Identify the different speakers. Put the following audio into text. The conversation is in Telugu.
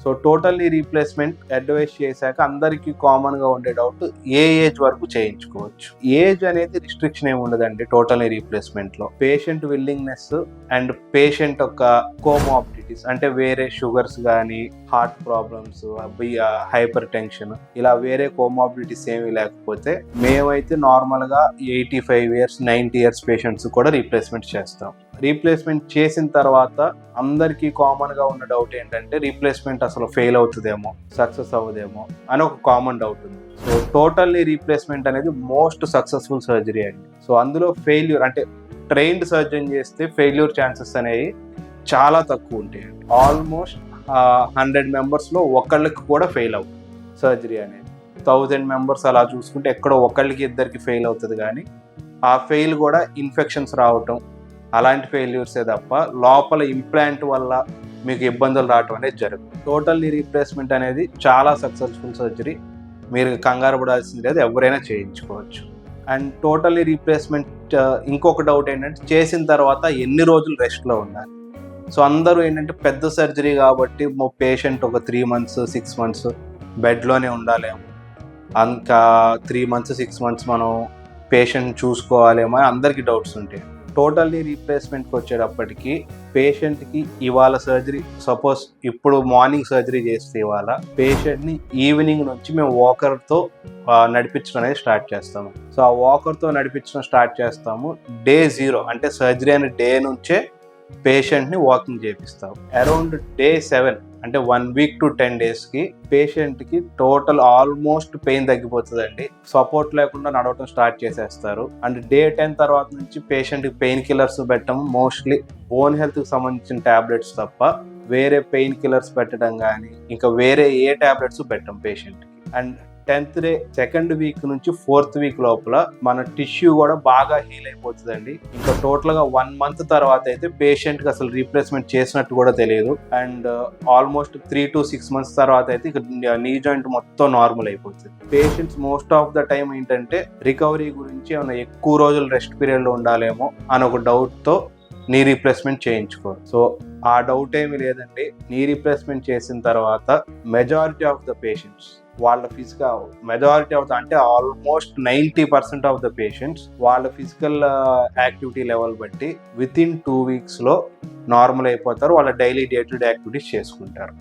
Speaker 1: సో టోటల్లీ రీప్లేస్మెంట్ అడ్వైస్ చేశాక అందరికీ కామన్గా ఉండే డౌట్ ఏ ఏజ్ వరకు చేయించుకోవచ్చు. ఏజ్ అనేది రిస్ట్రిక్షన్ ఏమి ఉండదండి టోటల్లీ రీప్లేస్మెంట్లో. పేషెంట్ విల్లింగ్నెస్ అండ్ పేషెంట్ యొక్క కోమార్బిడిటీస్ అంటే వేరే షుగర్స్ కానీ, హార్ట్ ప్రాబ్లమ్స్, హైపర్ టెన్షన్ ఇలా వేరే కోమార్బిడిటీస్ ఏమీ లేకపోతే మేమైతే నార్మల్గా 85 years 90 years పేషెంట్స్ కూడా రీప్లేస్మెంట్ చేస్తాం. రీప్లేస్మెంట్ చేసిన తర్వాత అందరికీ కామన్గా ఉన్న డౌట్ ఏంటంటే రీప్లేస్మెంట్ అసలు ఫెయిల్ అవుతుందేమో, సక్సెస్ అవ్వదేమో అని ఒక కామన్ డౌట్ ఉంది. సో టోటల్లీ రీప్లేస్మెంట్ అనేది మోస్ట్ సక్సెస్ఫుల్ సర్జరీ అండి. సో అందులో ఫెయిల్యూర్ అంటే ట్రైన్డ్ సర్జన్ చేస్తే ఫెయిల్యూర్ ఛాన్సెస్ అనేవి చాలా తక్కువ ఉంటాయండి. ఆల్మోస్ట్ 100 members ఒకళ్ళకి కూడా ఫెయిల్ అవుతుంది సర్జరీ అనేది. 1000 members అలా చూసుకుంటే ఎక్కడో ఒకళ్ళకి ఇద్దరికి ఫెయిల్ అవుతుంది, కానీ ఆ ఫెయిల్ కూడా ఇన్ఫెక్షన్స్ రావటం అలాంటి ఫెయిల్యూర్సే తప్ప లోపల ఇంప్లాంట్ వల్ల మీకు ఇబ్బందులు రావటం అనేది జరుగుతుంది. టోటల్లీ రీప్లేస్మెంట్ అనేది చాలా సక్సెస్ఫుల్ సర్జరీ. మీరు కంగారు పడాల్సింది లేదు, ఎవరైనా చేయించుకోవచ్చు. అండ్ టోటల్లీ రీప్లేస్మెంట్ ఇంకొక డౌట్ ఏంటంటే చేసిన తర్వాత ఎన్ని రోజులు రెస్ట్లో ఉండాలి. సో అందరూ ఏంటంటే పెద్ద సర్జరీ కాబట్టి పేషెంట్ ఒక 3 months 6 months బెడ్లోనే ఉండాలేమో, ఇంకా 3 months 6 months మనం పేషెంట్ చూసుకోవాలేమో అని అందరికీ డౌట్స్ ఉంటాయి. టోటల్లీ రీప్లేస్మెంట్కి వచ్చేటప్పటికి పేషెంట్కి ఇవాళ సర్జరీ, సపోజ్ ఇప్పుడు మార్నింగ్ సర్జరీ చేస్తే ఇవాళ పేషెంట్ని ఈవినింగ్ నుంచి మేము వాకర్తో నడిపించడం అనేది స్టార్ట్ చేస్తాము. సో ఆ వాకర్తో నడిపించడం స్టార్ట్ చేస్తాము. Day 0 అంటే సర్జరీ అనే డే నుంచే పేషెంట్ని వాకింగ్ చేపిస్తాం. అరౌండ్ Day 7 అంటే 1 week to 10 daysకి పేషెంట్కి టోటల్ ఆల్మోస్ట్ పెయిన్ తగ్గిపోతుందండి. సపోర్ట్ లేకుండా నడవటం స్టార్ట్ చేసేస్తారు. అండ్ Day 10 తర్వాత నుంచి పేషెంట్కి పెయిన్ కిల్లర్స్ పెట్టడం, మోస్ట్లీ బోన్ హెల్త్కి సంబంధించిన ట్యాబ్లెట్స్ తప్ప వేరే పెయిన్ కిల్లర్స్ పెట్టడం కానీ ఇంకా వేరే ఏ ట్యాబ్లెట్స్ పెట్టం పేషెంట్కి. And 10th day 2nd week నుంచి 4th week లోపల మన టిష్యూ కూడా బాగా హీల్ అయిపోతుందండి. ఇంకా టోటల్గా 1 month తర్వాత అయితే పేషెంట్కి అసలు రీప్లేస్మెంట్ చేసినట్టు కూడా తెలియదు. అండ్ ఆల్మోస్ట్ 3 to 6 months తర్వాత అయితే ఇక నీ జాయింట్ మొత్తం నార్మల్ అయిపోతుంది. Patients most of the time ఏంటంటే రికవరీ గురించి ఏమైనా ఎక్కువ రోజులు రెస్ట్ పీరియడ్లో ఉండాలేమో అని ఒక డౌట్తో నీ రీప్లేస్మెంట్ చేయించుకోరు. సో ఆ డౌట్ ఏమీ లేదండి. నీ రీప్లేస్మెంట్ చేసిన తర్వాత మెజారిటీ ఆఫ్ ద పేషెంట్స్ వాళ్ళ మెజారిటీ ఆఫ్ ద అంటే ఆల్మోస్ట్ 90% ఆఫ్ ద పేషెంట్స్ వాళ్ళ ఫిజికల్ యాక్టివిటీ లెవెల్ బట్టి within 2 weeks నార్మల్ అయిపోతారు. వాళ్ళ daily day to day activities చేసుకుంటారు.